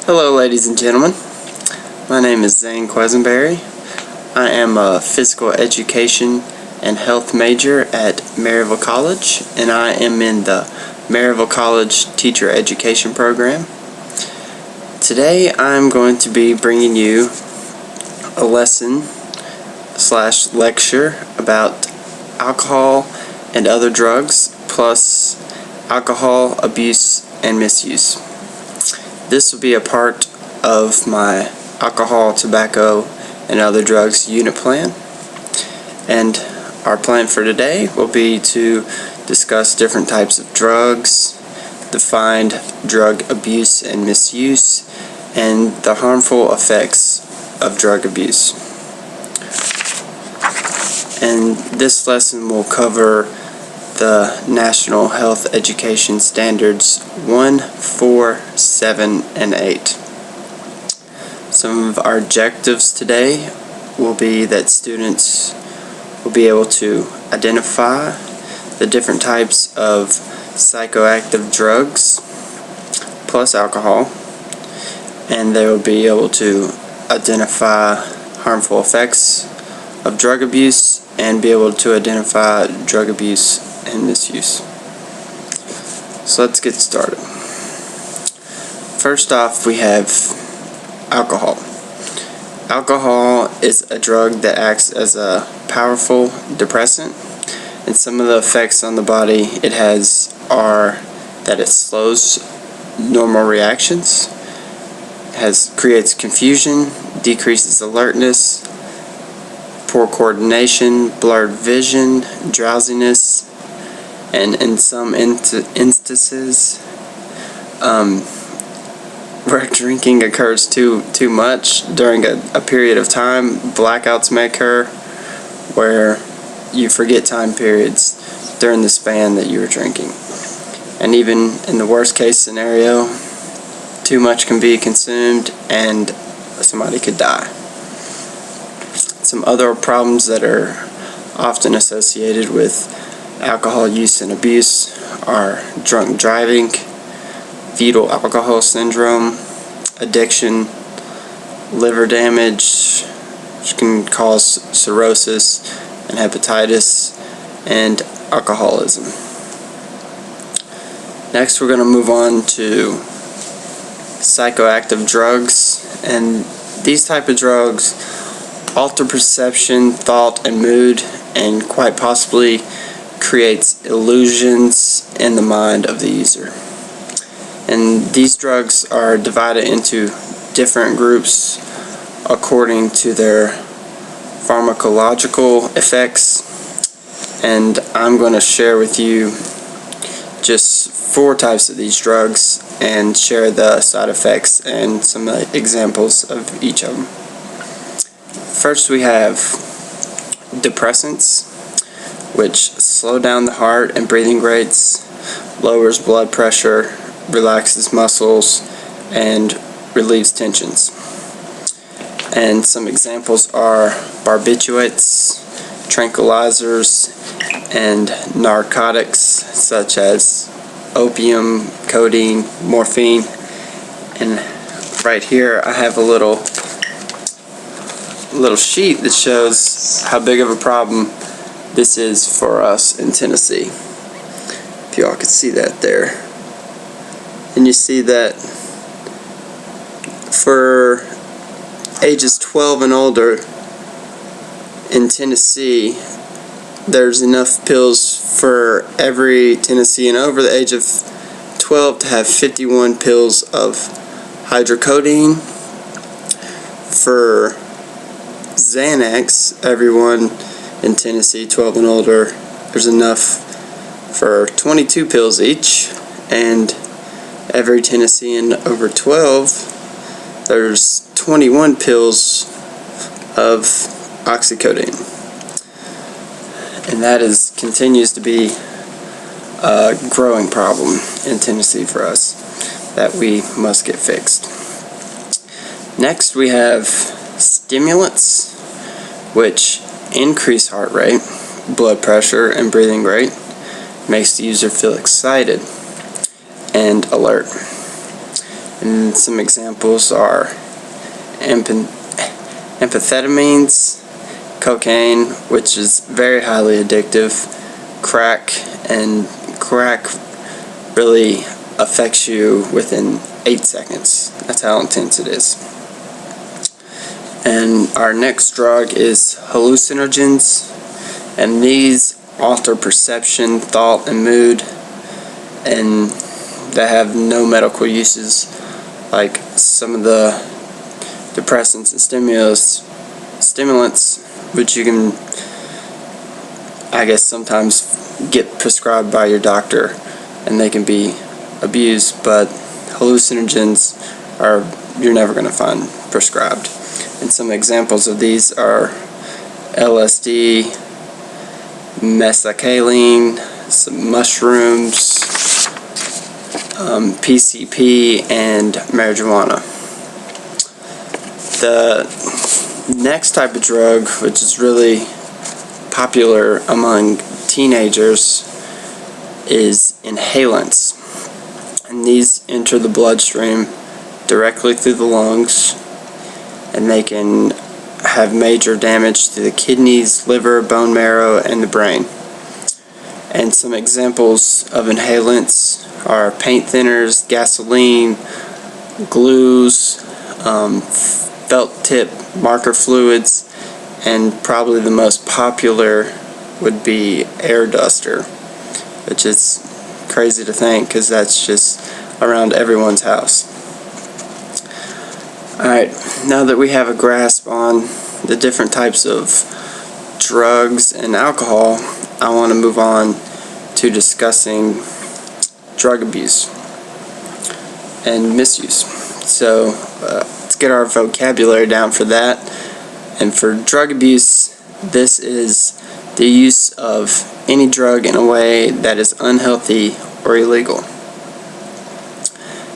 Hello ladies and gentlemen, my name is Zane Quesenberry. I am a physical education and health major at Maryville College, and I am in the Maryville College Teacher Education Program. Today I'm going to be bringing you a lesson / lecture about alcohol and other drugs, plus alcohol abuse and misuse. This will be a part of my alcohol, tobacco, and other drugs unit plan. And our plan for today will be to discuss different types of drugs, define drug abuse and misuse, and the harmful effects of drug abuse. And this lesson will cover the National Health Education Standards 1, 4, 7, and 8. Some of our objectives today will be that students will be able to identify the different types of psychoactive drugs plus alcohol, and they will be able to identify harmful effects of drug abuse and be able to identify drug abuse and misuse. So let's get started. First off, we have alcohol. Alcohol is a drug that acts as a powerful depressant, and some of the effects on the body it has are that it slows normal reactions, creates confusion, decreases alertness, poor coordination, blurred vision, drowsiness, and in some instances where drinking occurs too much during a period of time, blackouts may occur where you forget time periods during the span that you were drinking. And even in the worst case scenario, too much can be consumed and somebody could die. Some other problems that are often associated with alcohol use and abuse are drunk driving, fetal alcohol syndrome, addiction, liver damage, which can cause cirrhosis and hepatitis, and alcoholism. Next, we're going to move on to psychoactive drugs, and these type of drugs alter perception, thought, and mood, and quite possibly creates illusions in the mind of the user. And these drugs are divided into different groups according to their pharmacological effects, and I'm going to share with you just 4 types of these drugs and share the side effects and some examples of each of them. First, we have depressants, which slow down the heart and breathing rates, lowers blood pressure, relaxes muscles, and relieves tensions. And some examples are barbiturates, tranquilizers, and narcotics such as opium, codeine, morphine. And right here I have a little sheet that shows how big of a problem this is for us in Tennessee. If y'all can see that there. And you see that for ages 12 and older in Tennessee, there's enough pills for every Tennessean over the age of 12 to have 51 pills of hydrocodone. For Xanax, everyone in Tennessee 12 and older, there's enough for 22 pills each, and every Tennessean over 12, there's 21 pills of oxycodone. And that continues to be a growing problem in Tennessee for us that we must get fixed. Next, we have stimulants, which increase heart rate, blood pressure, and breathing rate, makes the user feel excited and alert. And some examples are amphetamines, cocaine, which is very highly addictive, crack, and crack really affects you within 8 seconds. That's how intense it is. And our next drug is hallucinogens, and these alter perception, thought, and mood, and they have no medical uses like some of the depressants and stimulants, which you can, I guess, sometimes get prescribed by your doctor and they can be abused, but hallucinogens you're never going to find prescribed. And some examples of these are LSD, mescaline, some mushrooms, PCP, and marijuana. The next type of drug, which is really popular among teenagers, is inhalants. And these enter the bloodstream directly through the lungs, and they can have major damage to the kidneys, liver, bone marrow, and the brain. And some examples of inhalants are paint thinners, gasoline, glues, felt tip marker fluids, and probably the most popular would be air duster, which is crazy to think because that's just around everyone's house. Alright, now that we have a grasp on the different types of drugs and alcohol, I want to move on to discussing drug abuse and misuse. So let's get our vocabulary down for that. And for drug abuse, this is the use of any drug in a way that is unhealthy or illegal.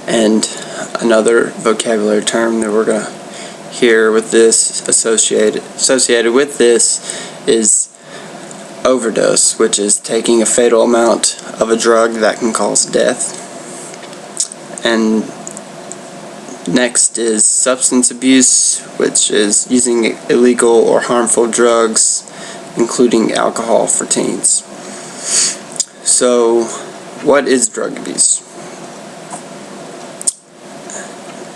And another vocabulary term that we're going to hear with this associated with this is overdose, which is taking a fatal amount of a drug that can cause death. And next is substance abuse, which is using illegal or harmful drugs, including alcohol, for teens. So, what is drug abuse?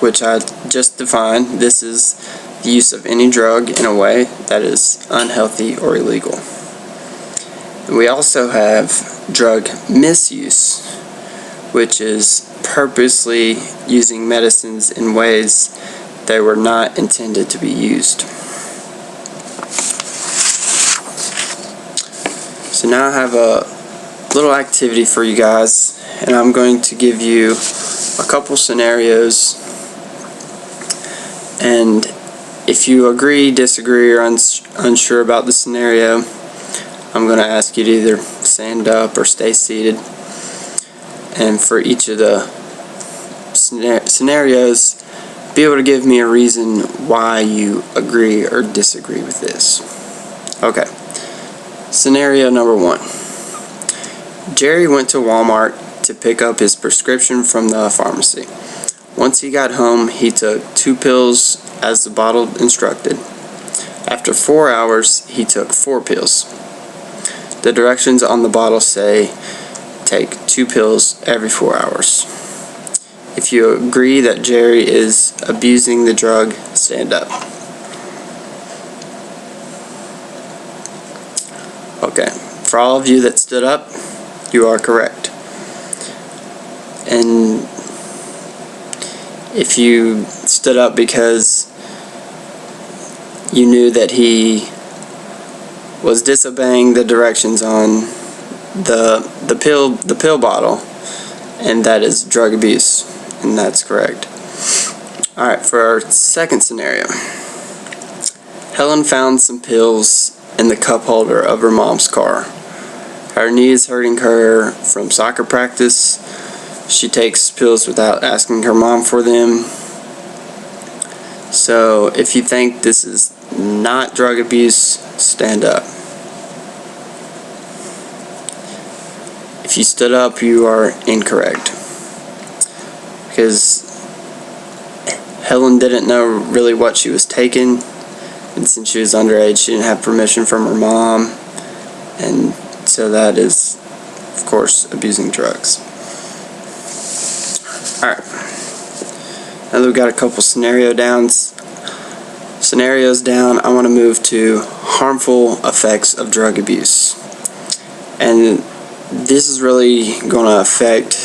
Which I just defined. This is the use of any drug in a way that is unhealthy or illegal. And we also have drug misuse, which is purposely using medicines in ways they were not intended to be used. So now I have a little activity for you guys, and I'm going to give you a couple scenarios, and if you agree, disagree, or unsure about the scenario, I'm going to ask you to either stand up or stay seated. And for each of the scenarios, be able to give me a reason why you agree or disagree with this. Okay. Scenario number 1. Jerry went to Walmart to pick up his prescription from the pharmacy. Once he got home, he took 2 pills as the bottle instructed. After 4 hours, he took 4 pills. The directions on the bottle say, take 2 pills every 4 hours. If you agree that Jerry is abusing the drug, stand up. Okay, for all of you that stood up, you are correct. And if you stood up because you knew that he was disobeying the directions on the pill bottle, and that is drug abuse, and that's correct. Alright, for our second scenario, Helen found some pills in the cup holder of her mom's car. Her knee is hurting her from soccer practice. She takes pills without asking her mom for them. So if you think this is not drug abuse, stand up. If you stood up, you are incorrect. Because Helen didn't know really what she was taking, and since she was underage, she didn't have permission from her mom, and so that is, of course, abusing drugs. Alright, now that we've got a couple scenarios down, I want to move to harmful effects of drug abuse. And this is really going to affect,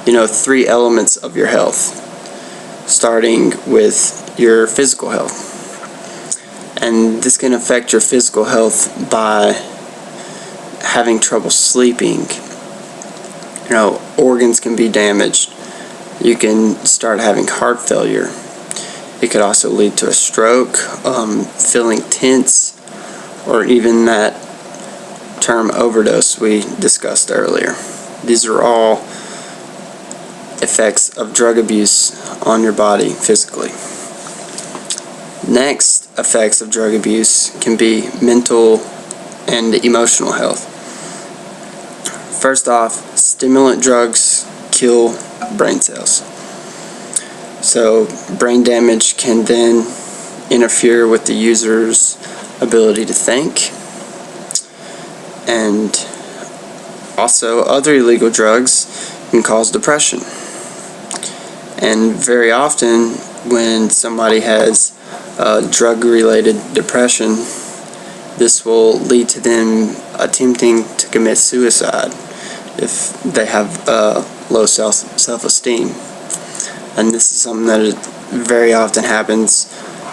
3 elements of your health, starting with your physical health. And this can affect your physical health by having trouble sleeping. Organs can be damaged. You can start having heart failure. It could also lead to a stroke, feeling tense, or even that term overdose we discussed earlier. These are all effects of drug abuse on your body physically. Next, effects of drug abuse can be mental and emotional health. First off, stimulant drugs kill brain cells. So brain damage can then interfere with the user's ability to think. And also, other illegal drugs can cause depression. And very often, when somebody has drug-related depression, this will lead to them attempting to commit suicide if they have low self-esteem. And this is something that very often happens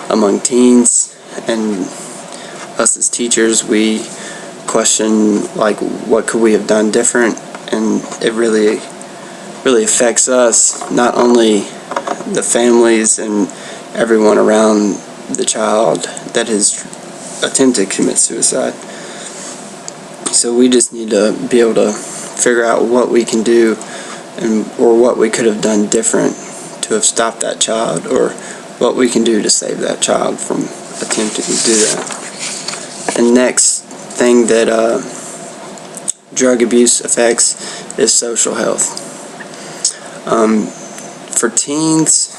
among teens, and us as teachers, we question, like, what could we have done different? And it really affects us, not only the families and everyone around the child that has attempted to commit suicide. So we just need to be able to figure out what we can do, or what we could have done different to have stopped that child, or what we can do to save that child from attempting to do that. And next thing that drug abuse affects is social health. For teens,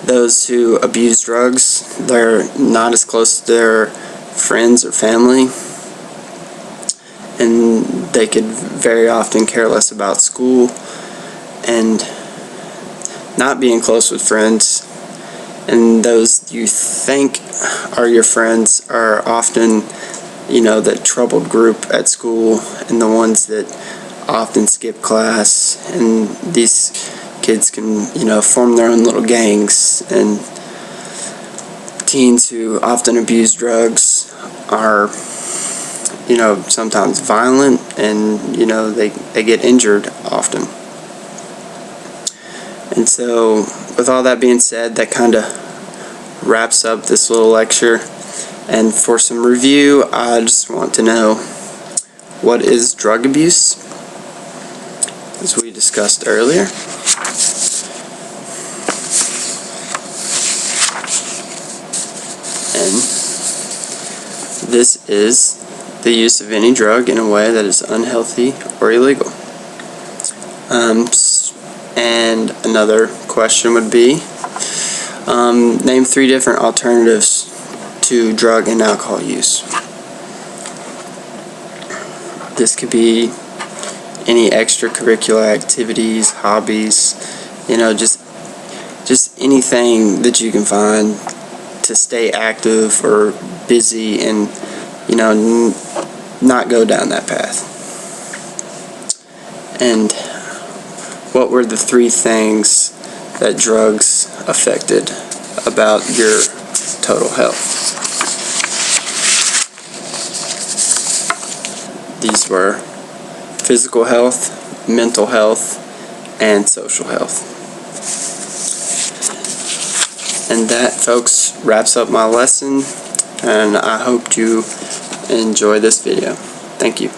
those who abuse drugs, they're not as close to their friends or family, and they could very often care less about school and not being close with friends. And those you think are your friends are often, the troubled group at school, and the ones that often skip class. And these kids can, form their own little gangs. And teens who often abuse drugs are, sometimes violent, and, they get injured often. And so, with all that being said, that kind of wraps up this little lecture. And for some review, I just want to know, what is drug abuse? As we discussed earlier. And this is the use of any drug in a way that is unhealthy or illegal. And another question would be, name 3 different alternatives to drug and alcohol use. This could be any extracurricular activities, hobbies, just anything that you can find to stay active or busy and, not go down that path. And what were the 3 things that drugs affected about your total health? These were physical health, mental health, and social health. And that, folks, wraps up my lesson, and I hope you enjoy this video. Thank you.